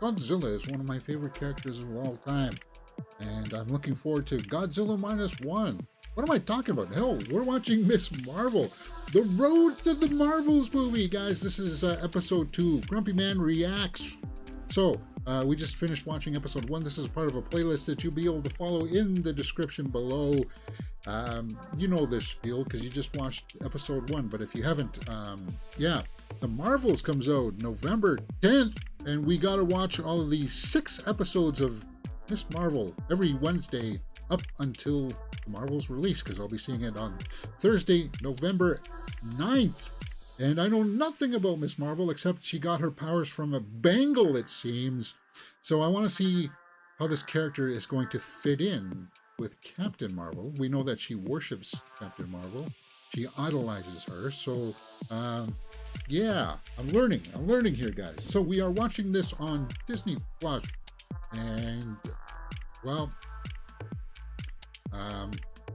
Godzilla is one of my favorite characters of all time, and I'm looking forward to Godzilla Minus One. What am I talking about? Hell, we're watching Miss Marvel, the Road to the Marvels movie, guys. This is episode 2. Grumpy Man reacts. So, we just finished watching episode 1. This is part of a playlist that you'll be able to follow in the description below. You know this spiel because you just watched episode 1, but if you haven't, yeah, The Marvels comes out November 10th, and we got to watch all of the 6 episodes of Miss Marvel every Wednesday up until the Marvel's release, because I'll be seeing it on Thursday, November 9th. And I know nothing about Miss Marvel except she got her powers from a bangle, it seems. So I want to see how this character is going to fit in with Captain Marvel. We know that she worships Captain Marvel. She idolizes her. So, yeah, I'm learning here, guys. So we are watching this on Disney Plus, and well,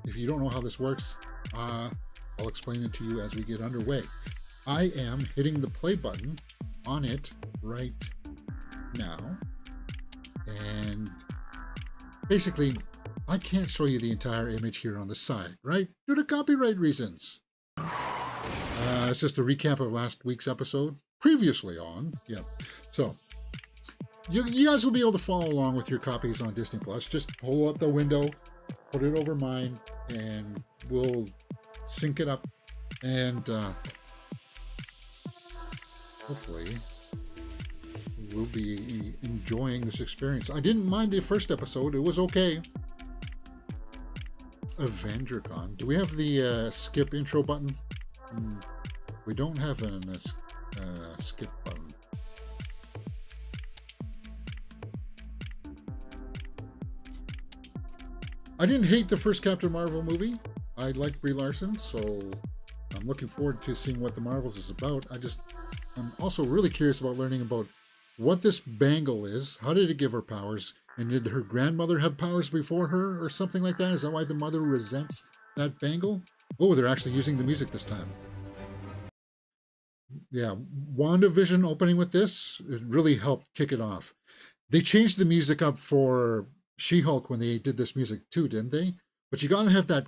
if you don't know how this works, I'll explain it to you as we get underway. I am hitting the play button on it right now, and basically I can't show you the entire image here on the side, right? Due to copyright reasons. It's just a recap of last week's episode, previously on. Yeah. So, you guys will be able to follow along with your copies on Disney Plus. Just pull up the window, put it over mine, and we'll sync it up. And hopefully we'll be enjoying this experience. I didn't mind the first episode. It was okay. AvengerCon. Do we have the skip intro button? We don't have a skip button. I didn't hate the first Captain Marvel movie. I like Brie Larson, so I'm looking forward to seeing what the Marvels is about. I'm also really curious about learning about what this bangle is. How did it give her powers? And did her grandmother have powers before her or something like that? Is that why the mother resents that bangle? Oh, they're actually using the music this time. Yeah, WandaVision opening with this, it really helped kick it off. They changed the music up for She-Hulk when they did this music too, didn't they? But you gotta have that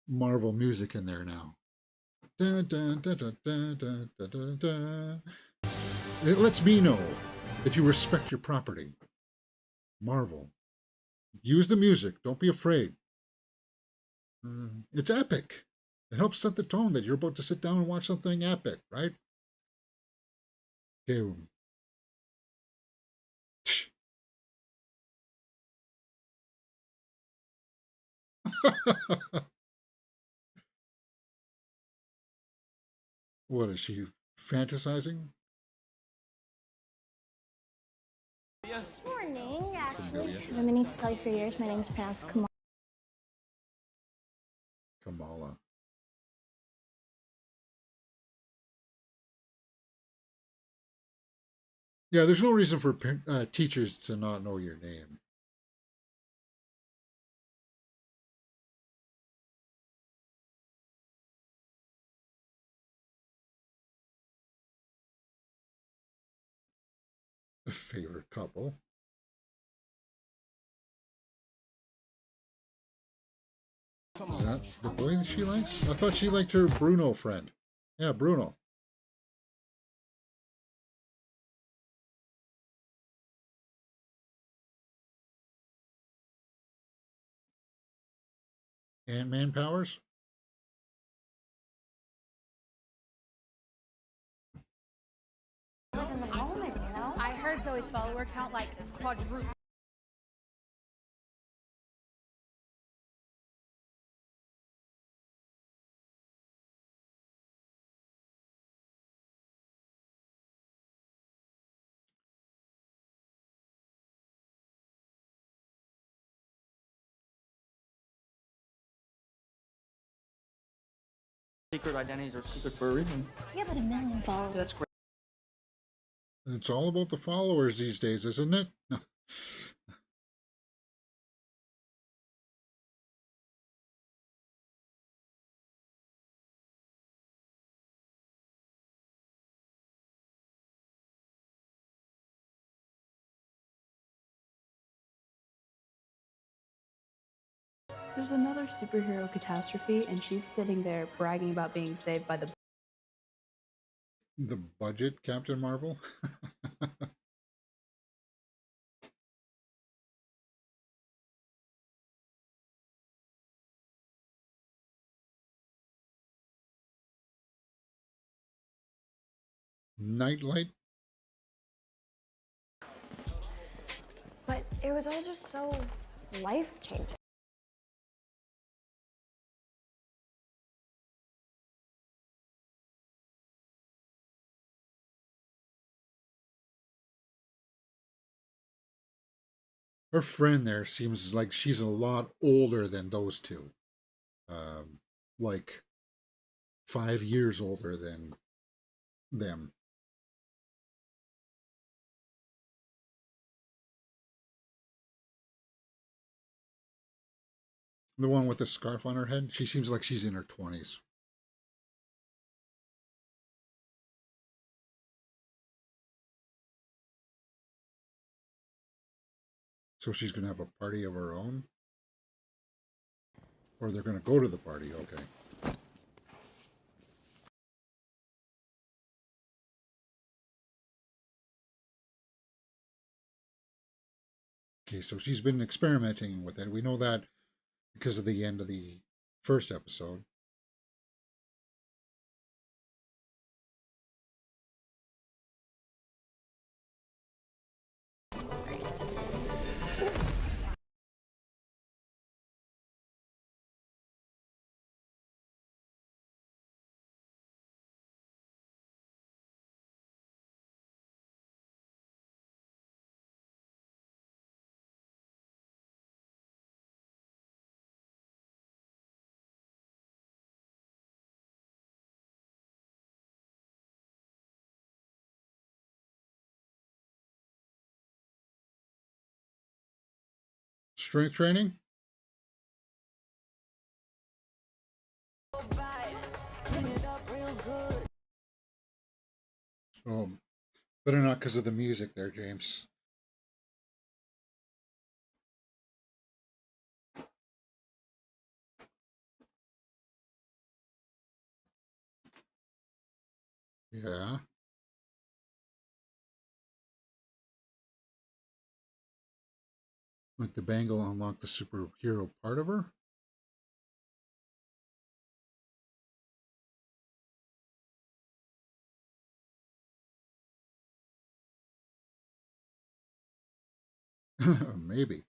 Marvel music in there now. Da, da, da, da, da, da, da, da, da. It lets me know that you respect your property. Marvel. Use the music. Don't be afraid. It's epic. It helps set the tone that you're about to sit down and watch something epic, right? Okay. What is she fantasizing? Morning, actually. I've been meaning to tell you for years. My name's pronounced Kamala. Kamala. Yeah, there's no reason for teachers to not know your name. A favorite couple. Is that the boy that she likes? I thought she liked her Bruno friend. Yeah, Bruno. Ant-Man powers? In the moment, you know? I heard Zoe's follower count like quadruple. Secret identities are secret for a reason. Yeah, but a million followers. That's great. It's all about the followers these days, isn't it? there's another superhero catastrophe, and she's sitting there bragging about being saved by the The budget Captain Marvel? Nightlight? But it was all just so life-changing. Her friend there seems like she's a lot older than those two. Um, like 5 years older than them. The one with the scarf on her head, she seems like she's in her 20s. So she's going to have a party of her own? Or they're going to go to the party, okay. Okay, so she's been experimenting with it. We know that because of the end of the first episode. Strength training? So, better not because of the music there, James. Yeah. Like the bangle unlocked the superhero part of her? Maybe.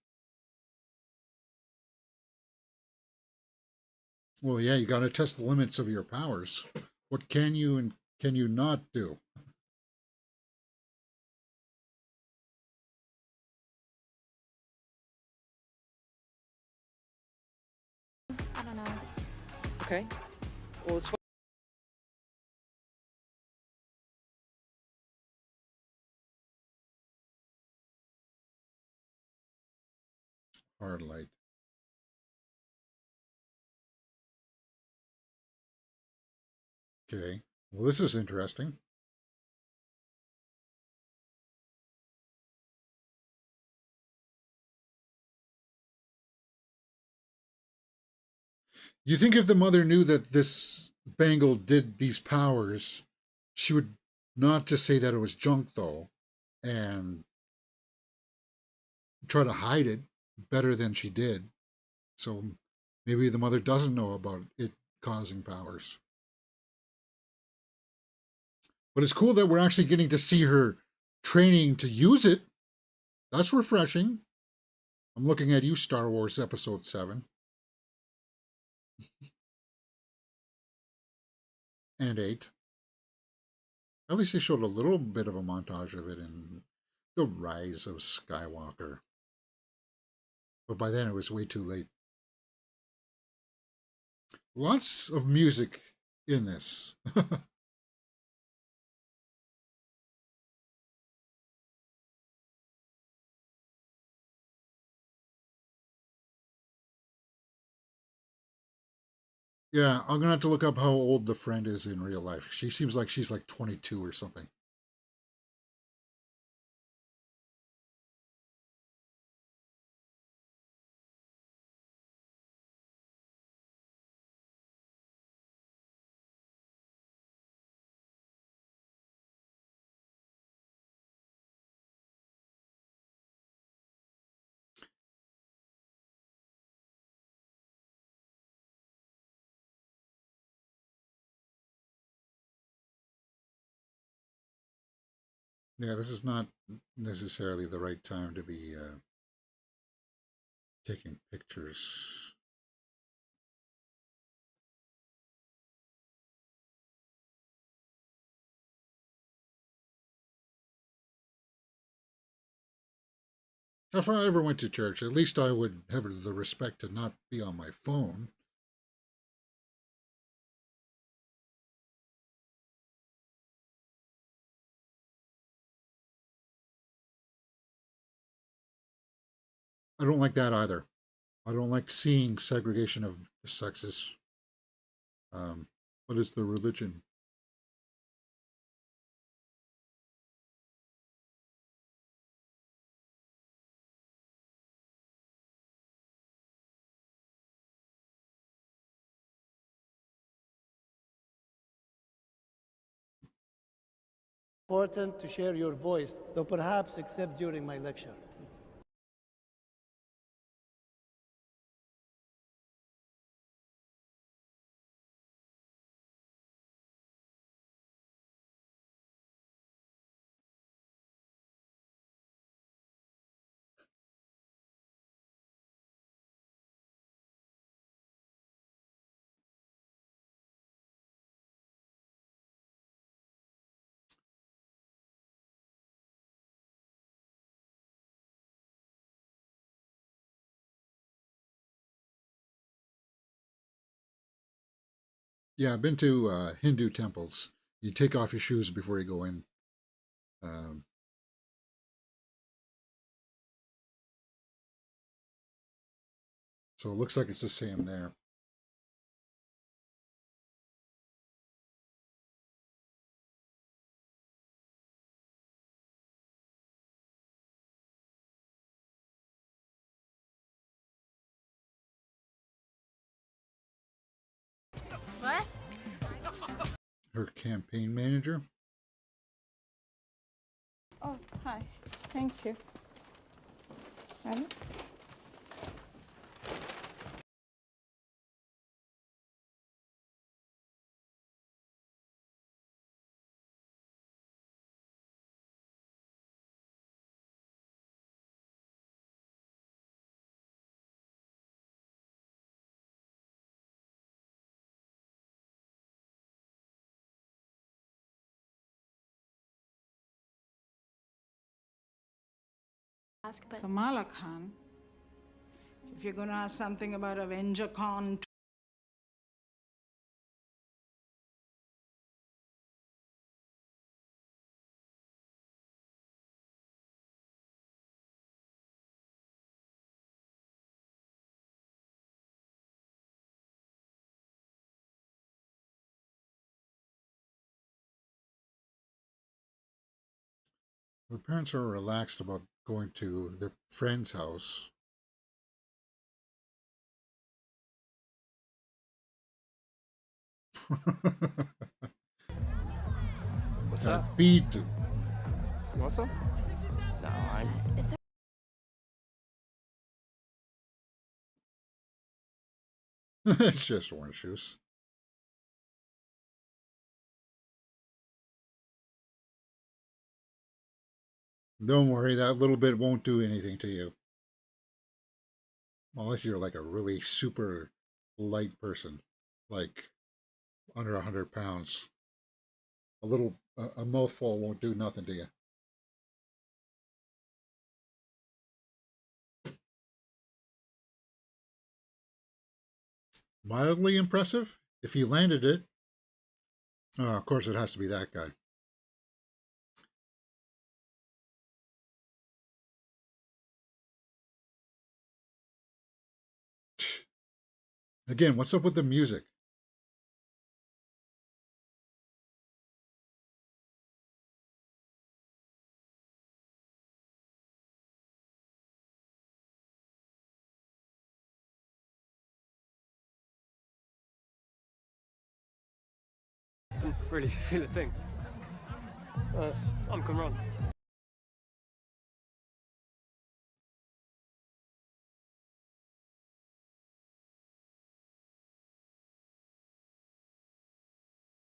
Well, yeah, you got to test the limits of your powers. What can you and can you not do? I don't know. Okay. Well, it's Hard light. Okay. Well, this is interesting. You think if the mother knew that this bangle did these powers, she would not just say that it was junk, though, and try to hide it better than she did. So maybe the mother doesn't know about it causing powers. But it's cool that we're actually getting to see her training to use it. That's refreshing. I'm looking at you, Star Wars Episode 7 and 8. At least they showed a little bit of a montage of it in The Rise of Skywalker. But by then it was way too late. Lots of music in this. Yeah, I'm gonna have to look up how old the friend is in real life. She seems like she's like 22 or something. Yeah, this is not necessarily the right time to be taking pictures. If I ever went to church, at least I would have the respect to not be on my phone. I don't like that either. I don't like seeing segregation of the sexes. What is the religion? Important to share your voice, though perhaps except during my lecture. Yeah, I've been to Hindu temples. You take off your shoes before you go in. Um, so it looks like it's the same there. What? Her campaign manager. Oh, hi. Thank you. Ready? Ask, but Kamala Khan, if you're going to ask something about Avenger Con, The parents are relaxed about going to their friend's house. What's Got up? beat. You want some? No, I'm. is there It's just orange juice. Don't worry, that little bit won't do anything to you. Unless you're like a really super light person, like under 100 pounds. A mouthful won't do nothing to you. Mildly impressive? If he landed it, of course it has to be that guy. Again, what's up with the music? Didn't really feel a thing. I'm Cameron.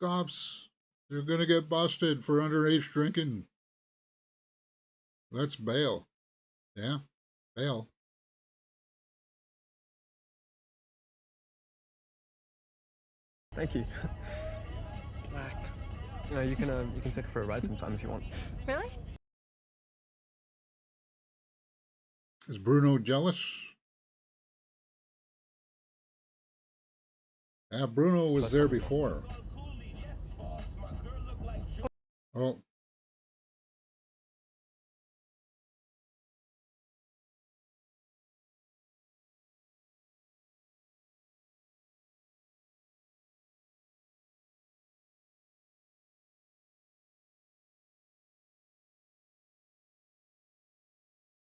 Cops, you're gonna get busted for underage drinking. Let's bail. Yeah, bail. Thank you. Black. You know, you can take her for a ride sometime if you want. Really? Is Bruno jealous? Yeah, Bruno was there before. Oh.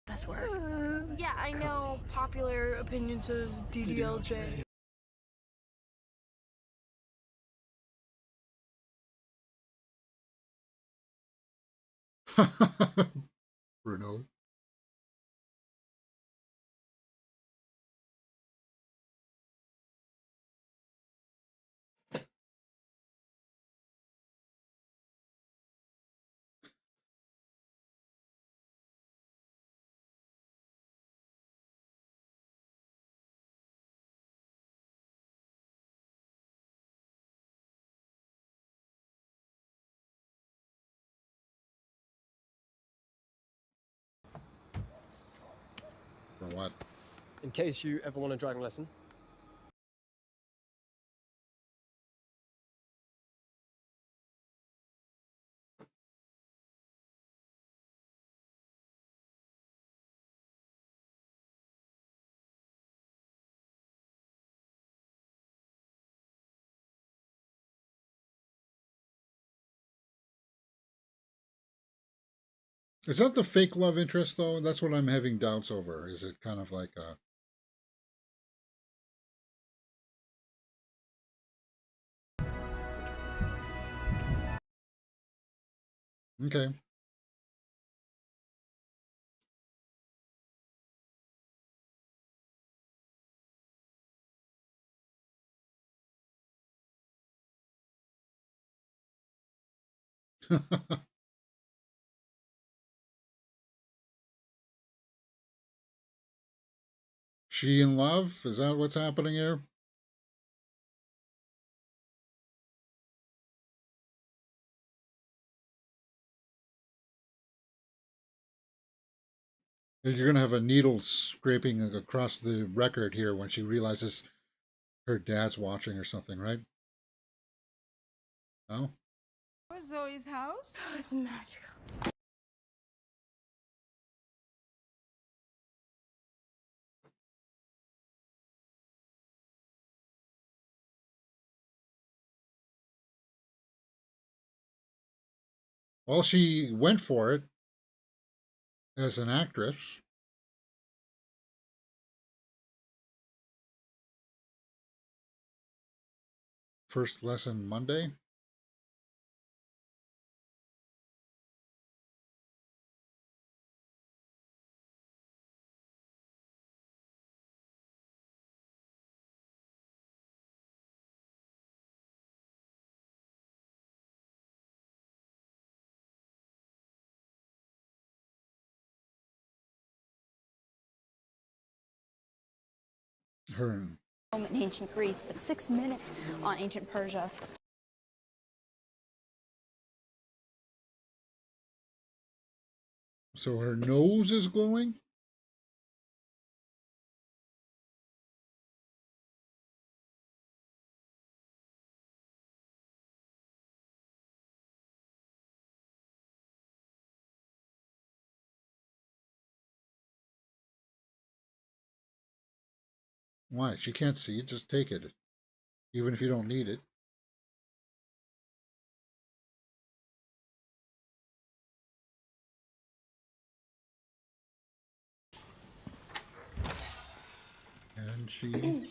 Best work. Yeah, I know. Popular opinion says DDLJ. Bruno. For what? In case you ever want a driving lesson. Is that the fake love interest, though? That's what I'm having doubts over. Is it kind of like a... Okay. She in love? Is that what's happening here? You're going to have a needle scraping across the record here when she realizes her dad's watching or something, right? No? Was Zoe's house? It's magical. Well, she went for it as an actress. First lesson Monday. Her. In ancient Greece, but 6 minutes on ancient Persia. So her nose is glowing? Why? She can't see it. Just take it. Even if you don't need it. And she...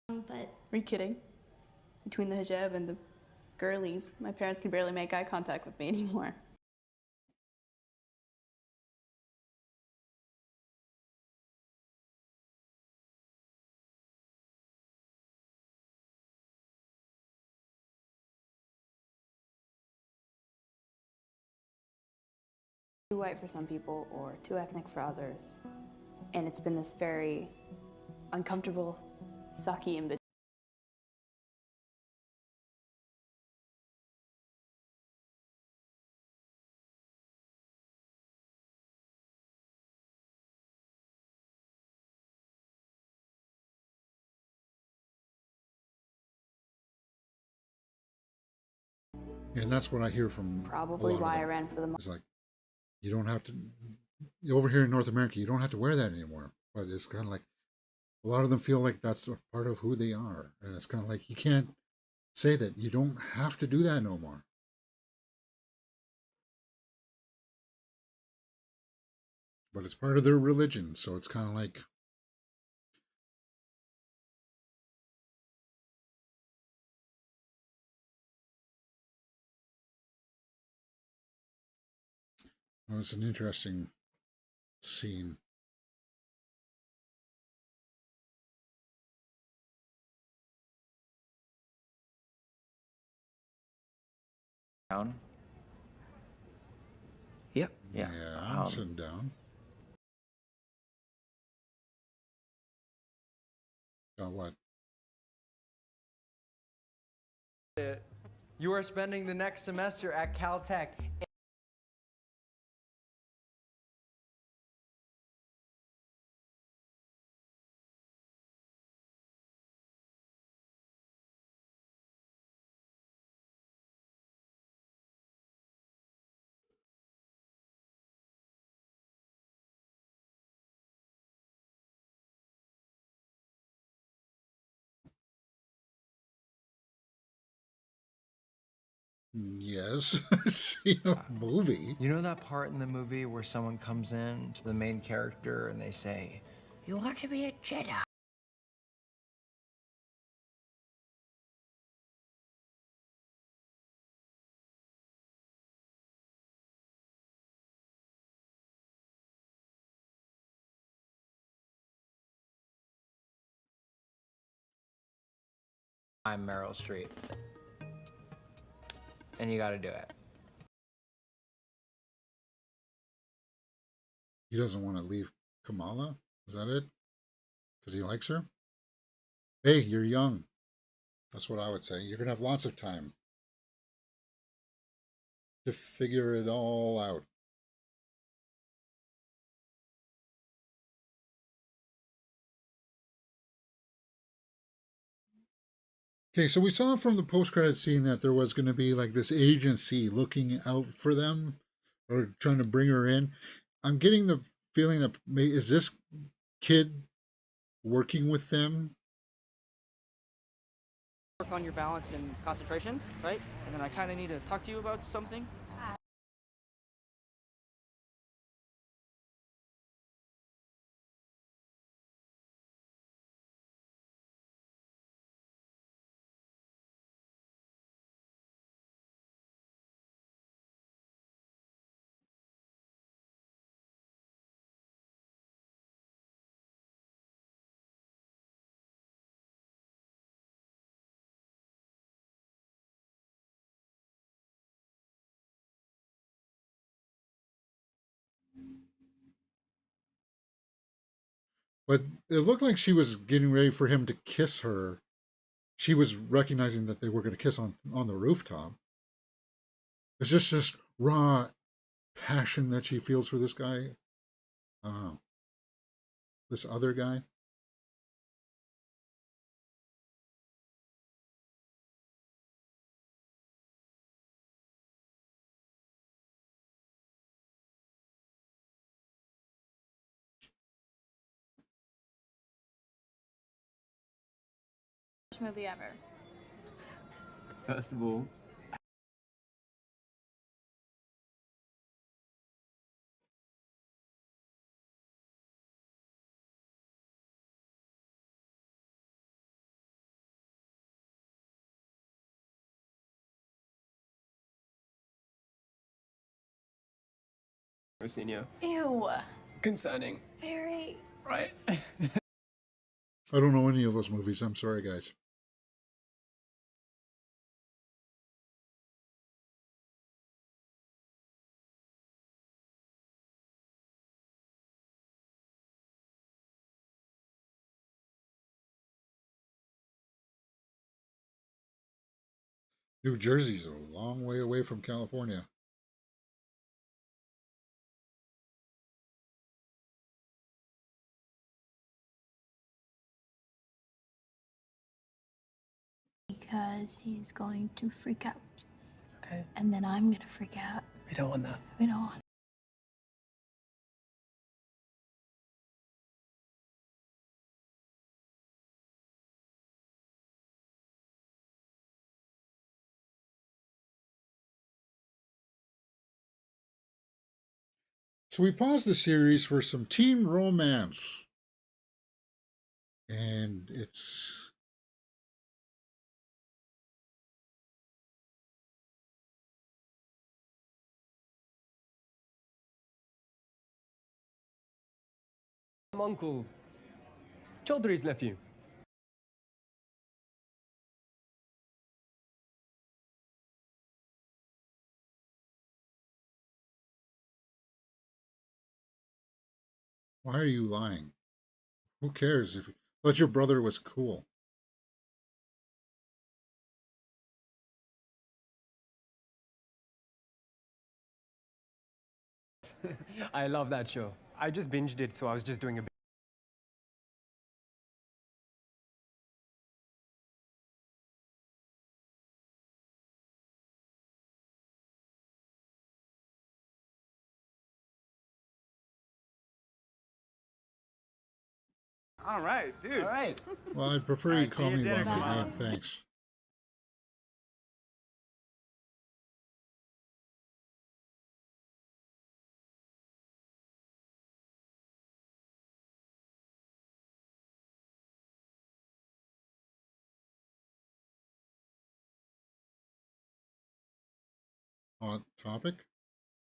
But are you kidding? Between the hijab and the girlies, my parents can barely make eye contact with me anymore. too white for some people or too ethnic for others. And it's been this very uncomfortable, sucky in between. And that's what I hear from Probably why I ran for the It's like, you don't have to, over here in North America, you don't have to wear that anymore. But it's kind of like, a lot of them feel like that's a part of who they are. And it's kind of like, you can't say that. You don't have to do that no more. But it's part of their religion. So it's kind of like, well, it's an interesting scene. Down. Yep. Yeah. Yeah, I'm sitting down. Got what? You are spending the next semester at Caltech. Yes, see a movie. You know that part in the movie where someone comes in to the main character and they say, "You want to be a Jedi?" I'm Meryl Streep. And you gotta do it. He doesn't want to leave Kamala. Is that it? Because he likes her? Hey, you're young. That's what I would say. You're going to have lots of time to figure it all out. Okay, so we saw from the post-credit scene that there was going to be like this agency looking out for them or trying to bring her in. I'm getting the feeling that is this kid working with them? Work on your balance and concentration, right? And then I kind of need to talk to you about something. But it looked like she was getting ready for him to kiss her. She was recognizing that they were going to kiss on the rooftop. It's just raw passion that she feels for this guy. I don't know. This other guy. Best movie ever. First of all, senior. Ew. Concerning. Very. Right. I don't know any of those movies. I'm sorry, guys. New Jersey's a long way away from California. Because he's going to freak out. Okay. And then I'm gonna freak out. We don't want that. We don't want. So we paused the series for some teen romance. And it's Uncle. Chaudhry's nephew. why are you lying? Who cares if but your brother was cool? I love that show. I just binged it, so I was just doing a bit. All right, dude. All right. Well, I'd prefer you Alright, call see you me at by dinner my tomorrow. name, thanks. Hot topic?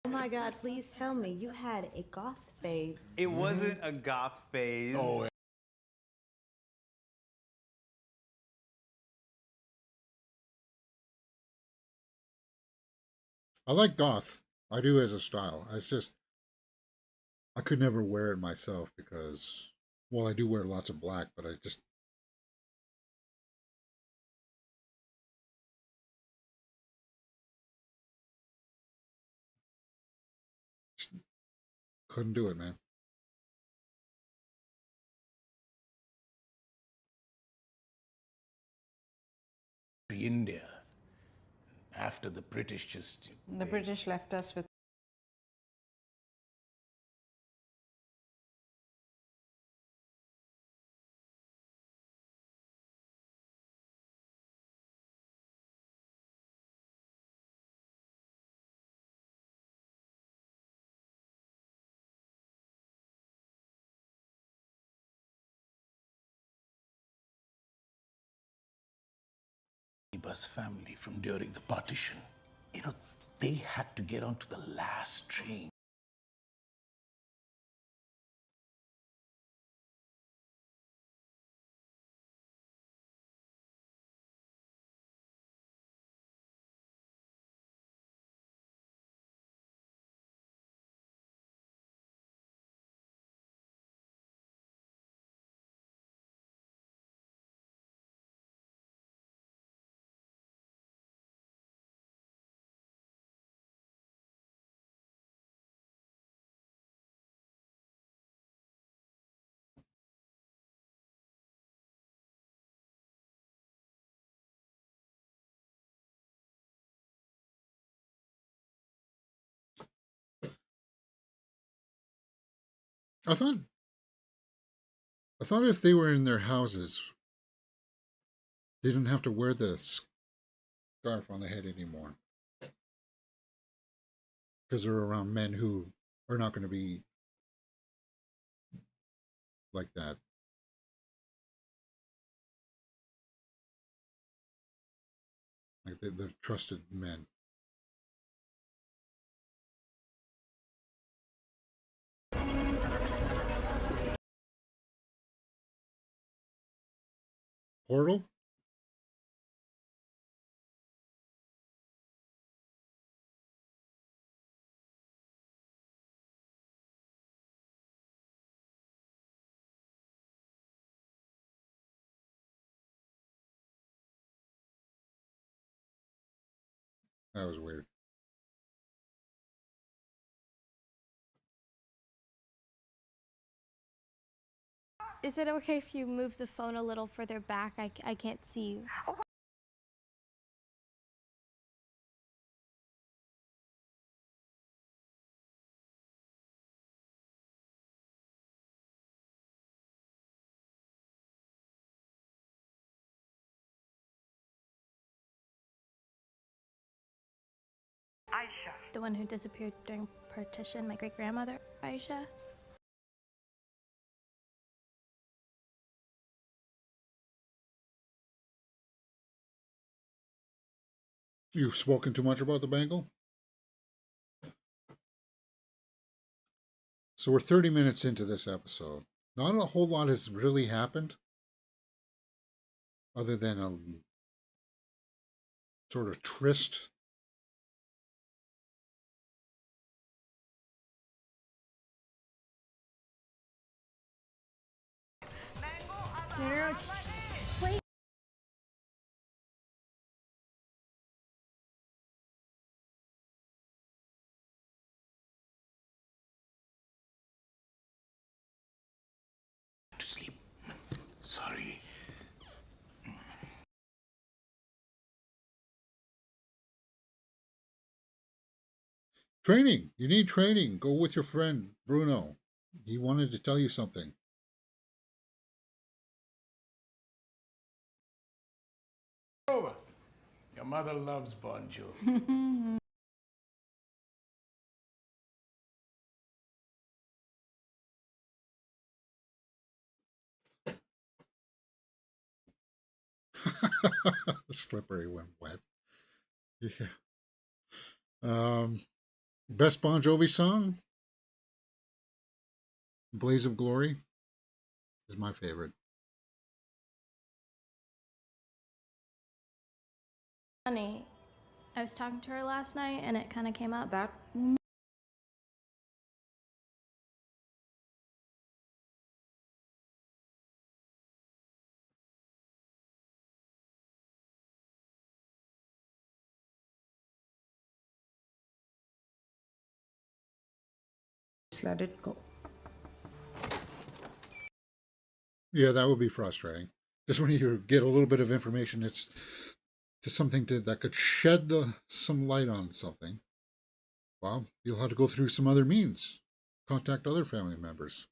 Oh my God, please tell me you had a goth phase. It wasn't a goth phase. Oh, I like goth. I do as a style. It's just I could never wear it myself because well, I do wear lots of black, but I just couldn't do it, man. India after the British just The British left us with bus family from during the partition. You know, they had to get onto the last train. I thought if they were in their houses, they didn't have to wear the scarf on the head anymore. Because they're around men who are not going to be like that. Like they're trusted men. Portal? That was weird. Is it okay if you move the phone a little further back? I can't see you. Aisha. The one who disappeared during partition, my great-grandmother, Aisha. You've spoken too much about the bangle? So we're 30 minutes into this episode. Not a whole lot has really happened, other than a sort of tryst. Wait. To sleep. Sorry. Training. You need training. Go with your friend, Bruno. He wanted to tell you something. Over. Your mother loves Bon Jovi. Slippery when wet. Yeah. Best Bon Jovi song? Blaze of Glory is my favorite. Funny. I was talking to her last night and it kind of came up. That just let it go. Yeah, that would be frustrating. Just when you get a little bit of information, it's to something that could shed some light on something. Well, you'll have to go through some other means. Contact other family members.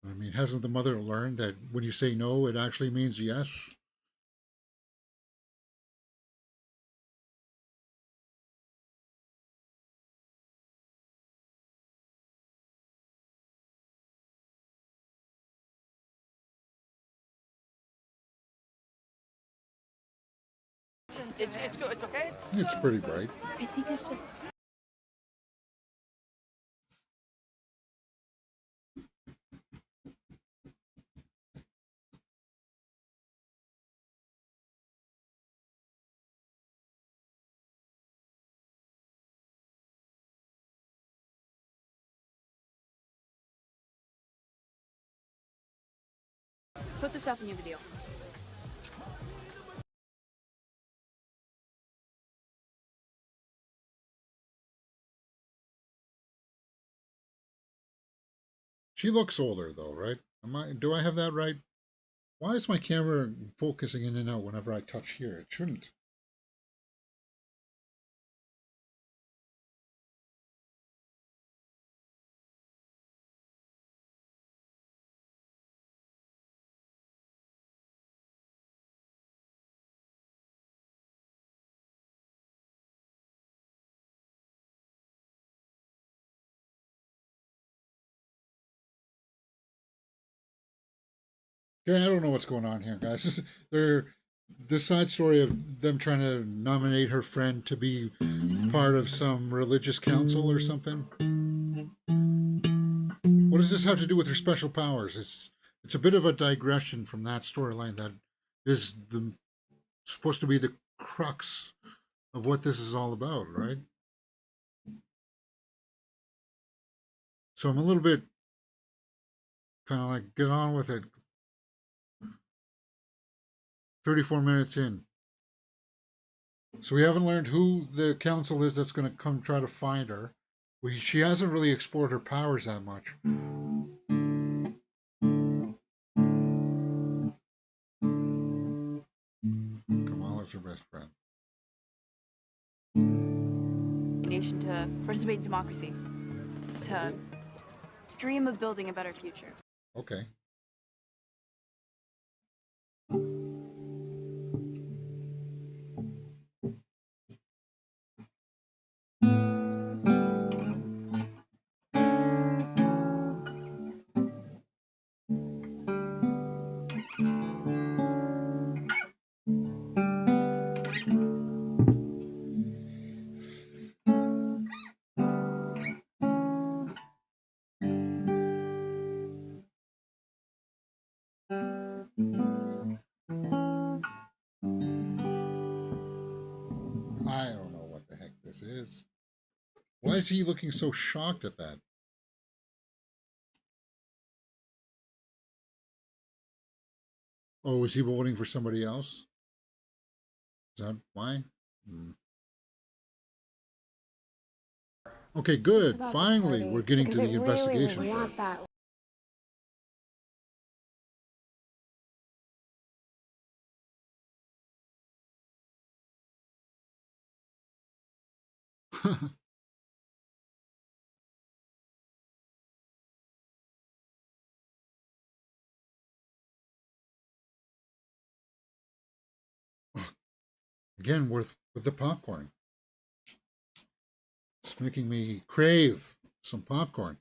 I mean, hasn't the mother learned that when you say no, it actually means yes? It's good. It's okay. It's pretty bright. I think it's just. Put this up in your video. She looks older though, right? Do I have that right? Why is my camera focusing in and out whenever I touch here? It shouldn't. Yeah, I don't know what's going on here, guys. The side story of them trying to nominate her friend to be part of some religious council or something. What does this have to do with her special powers? It's a bit of a digression from that storyline that is supposed to be the crux of what this is all about, right? So I'm a little bit kind of like, get on with it. 34 minutes in. So we haven't learned who the council is that's going to come try to find her. She hasn't really explored her powers that much. Kamala's her best friend. Nation to participate in democracy, to dream of building a better future. Okay. I don't know what the heck this is. Why is he looking so shocked at that? Oh, is he voting for somebody else? Is that why? Okay, good. Finally, we're getting to the investigation. Really want that. Again, with the popcorn. It's making me crave some popcorn.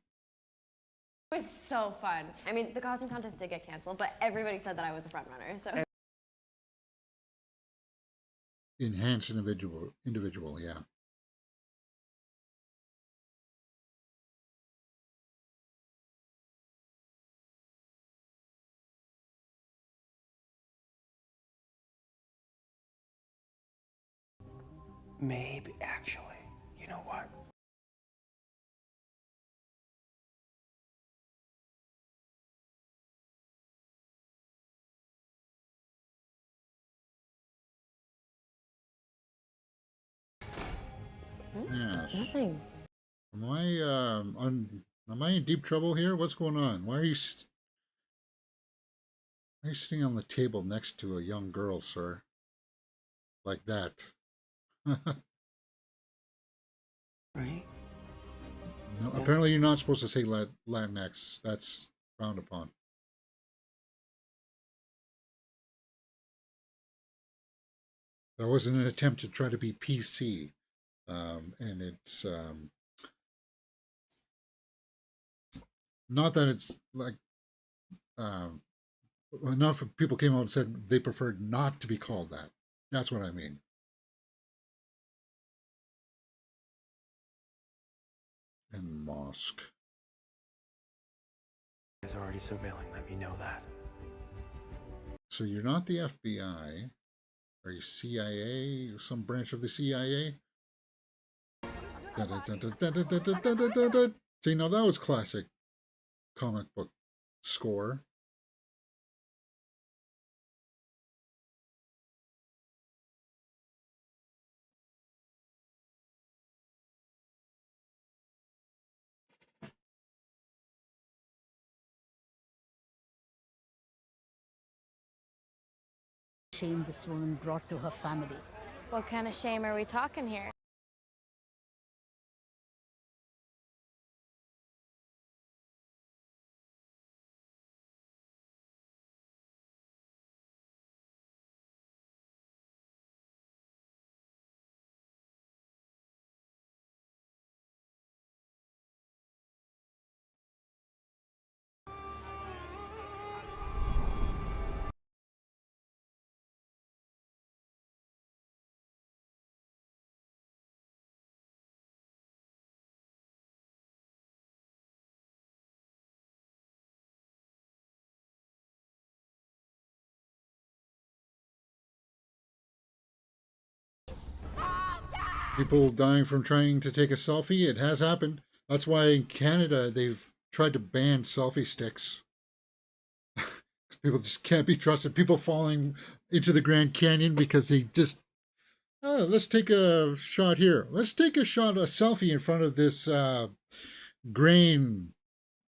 It was so fun. I mean, the costume contest did get canceled, but everybody said that I was a front runner. So Enhanced individual, yeah. Maybe, actually, you know what? Yes. nothing. Am I in deep trouble here? What's going on? Why are you sitting on the table next to a young girl, sir? Like that. Right? No, apparently you're not supposed to say Latinx. That's frowned upon. That wasn't an attempt to try to be PC. And it's not that it's like enough people came out and said they preferred not to be called that. That's what I mean. And mosque. Is already surveilling. Let me know that. So you're not the FBI. Are you CIA? Some branch of the CIA? See, now that was classic comic book score. Shame this woman brought to her family. What kind of shame are we talking here? People dying from trying to take a selfie. It has happened. That's why in Canada they've tried to ban selfie sticks. People just can't be trusted. People falling into the Grand Canyon because they just, oh, let's take a shot here. Let's take a selfie in front of this grain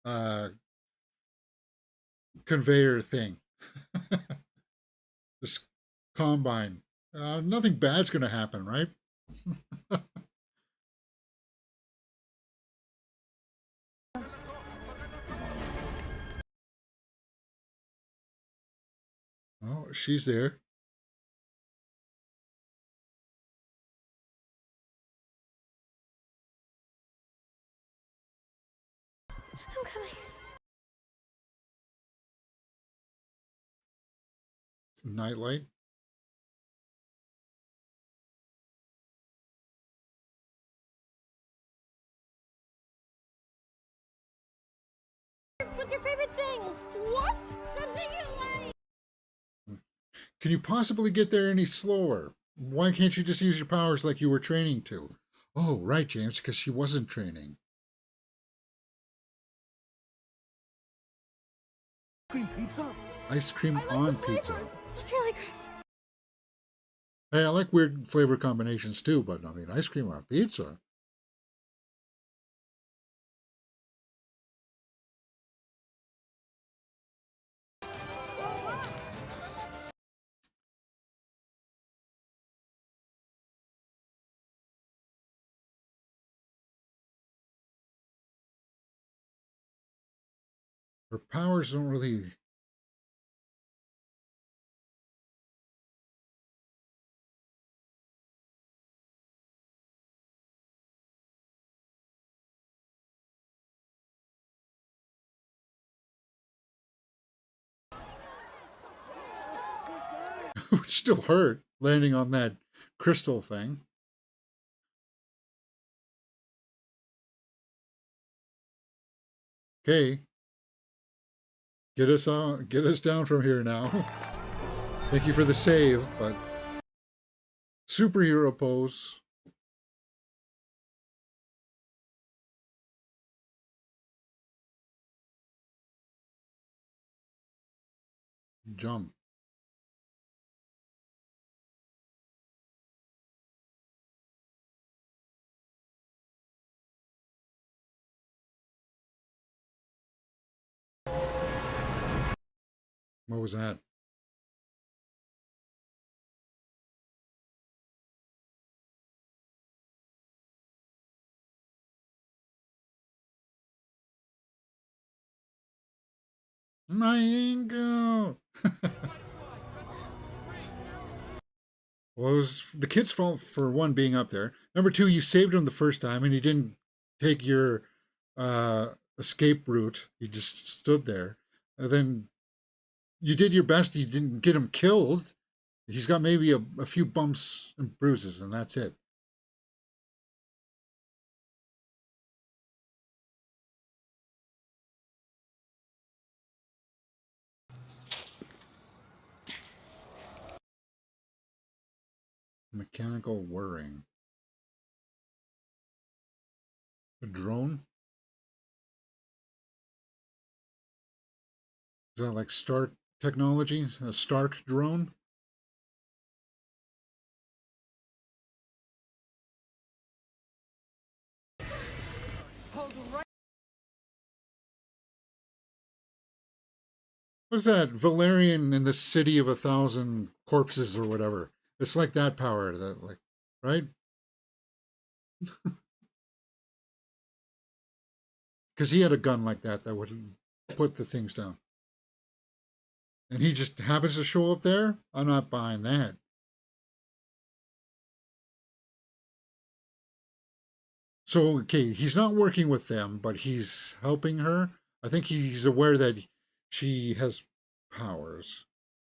uh, conveyor thing. This combine. Nothing bad's going to happen, right? Oh, she's there. I'm coming. Nightlight. What's your favorite thing? What? Something you like. Can you possibly get there any slower? Why can't you just use your powers like you were training to? Oh, right, James, because she wasn't training. Cream pizza? Ice cream on pizza. That's really gross. Hey, I like weird flavor combinations too, but I mean, ice cream on pizza? Her powers don't really... It would still hurt landing on that crystal thing. Okay. Get us down from here now. Thank you for the save, but superhero pose. Jump. What was that? My ankle. Well, it was the kid's fault for one being up there. Number two, you saved him the first time and he didn't take your escape route. He just stood there. And then you did your best. You didn't get him killed. He's got maybe a few bumps and bruises, and that's it. Mechanical whirring. A drone? Is that like Stark technology? A Stark drone? What is that? Valerian in the city of 1,000 corpses or whatever. It's like that power, that like, right? Because he had a gun like that would put the things down. And he just happens to show up there? I'm not buying that. So, okay, he's not working with them, but he's helping her. I think he's aware that she has powers.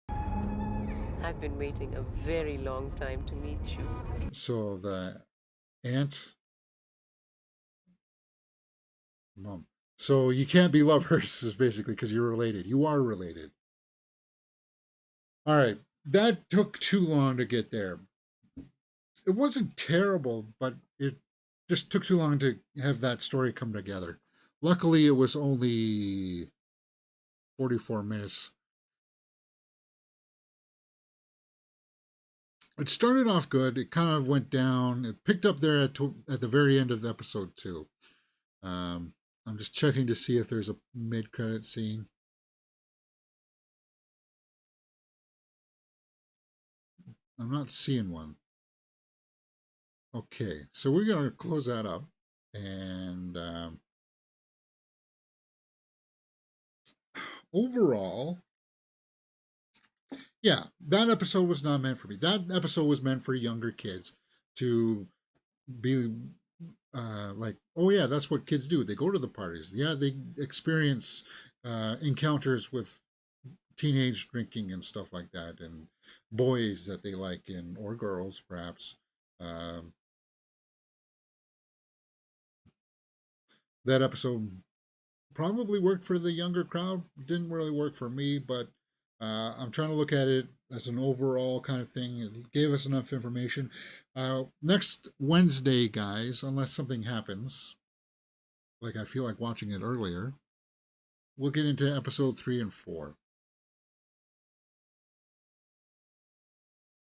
I've been waiting a very long time to meet you. So the aunt, mom. So you can't be lovers, is basically because you're related. You are related. All right, that took too long to get there. It wasn't terrible, but it just took too long to have that story come together. Luckily, it was only 44 minutes. It started off good. It kind of went down. It picked up there at the very end of episode 2. I'm just checking to see if there's a mid-credit scene. I'm not seeing one. Okay, so we're going to close that up. And overall, yeah, that episode was not meant for me. That episode was meant for younger kids to be like, oh yeah, that's what kids do. They go to the parties. Yeah, they experience encounters with teenage drinking and stuff like that, and boys that they like, and or girls perhaps. That episode probably worked for the younger crowd. Didn't really work for me, but I'm trying to look at it as an overall kind of thing. It gave us enough information. Next Wednesday, guys, unless something happens, like I feel like watching it earlier, we'll get into episode 3 and 4.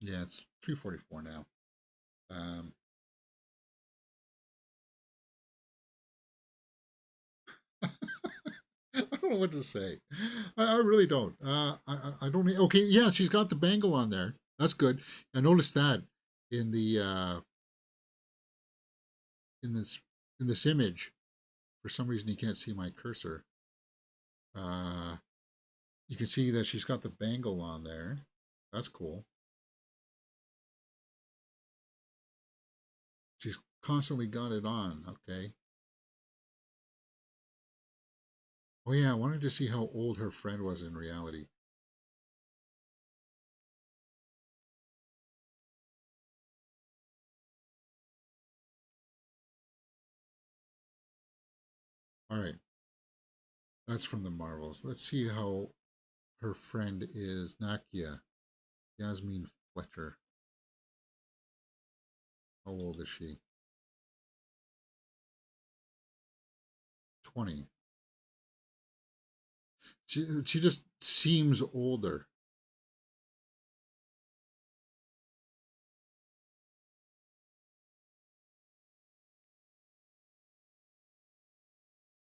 Yeah, it's 3:44 now. I don't know what to say. I really don't. I don't. Okay, yeah, she's got the bangle on there. That's good. I noticed that in the in this image. For some reason, you can't see my cursor. You can see that she's got the bangle on there. That's cool. She's constantly got it on. Okay. Oh yeah, I wanted to see how old her friend was in reality. All right. That's from the Marvels. Let's see how her friend is. Nakia. Yasmin Fletcher. How old is she? 20. She just seems older.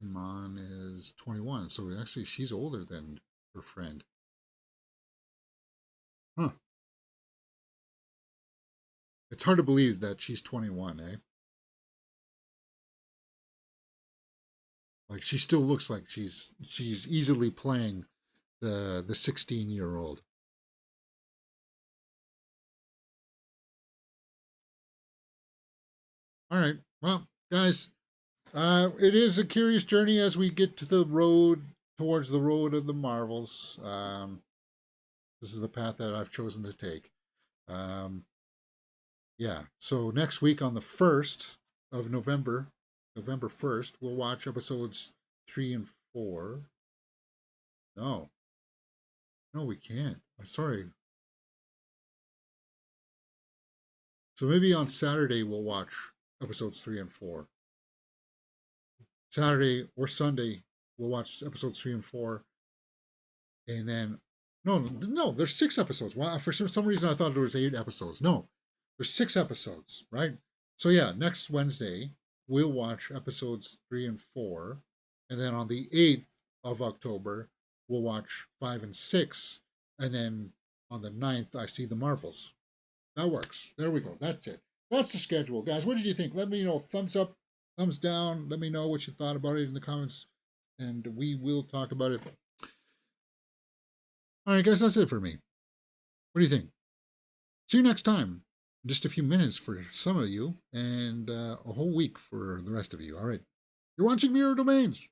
Mon is 21, so actually she's older than her friend. Huh. It's hard to believe that she's 21, eh? Like she still looks like she's easily playing the 16-year-old. All right. Well, guys, it is a curious journey as we get to the road towards the road of the Marvels. This is the path that I've chosen to take. Yeah. So next week on the 1st of November, November 1st, we'll watch episodes 3 and 4. No, we can't. I'm sorry. So maybe on Saturday we'll watch episodes 3 and 4. Saturday or Sunday we'll watch episodes 3 and 4. And then, no, there's 6 episodes. Wow, for some reason I thought there was 8 episodes. No, there's 6 episodes, right? So yeah, next Wednesday we'll watch episodes 3 and 4. And then on the 8th of October, we'll watch 5 and 6. And then on the 9th, I see the Marvels. That works. There we go. That's it. That's the schedule. Guys, what did you think? Let me know. Thumbs up, thumbs down. Let me know what you thought about it in the comments. And we will talk about it. All right, guys, that's it for me. What do you think? See you next time. Just a few minutes for some of you, and a whole week for the rest of you. All right. You're watching Mirror Domains.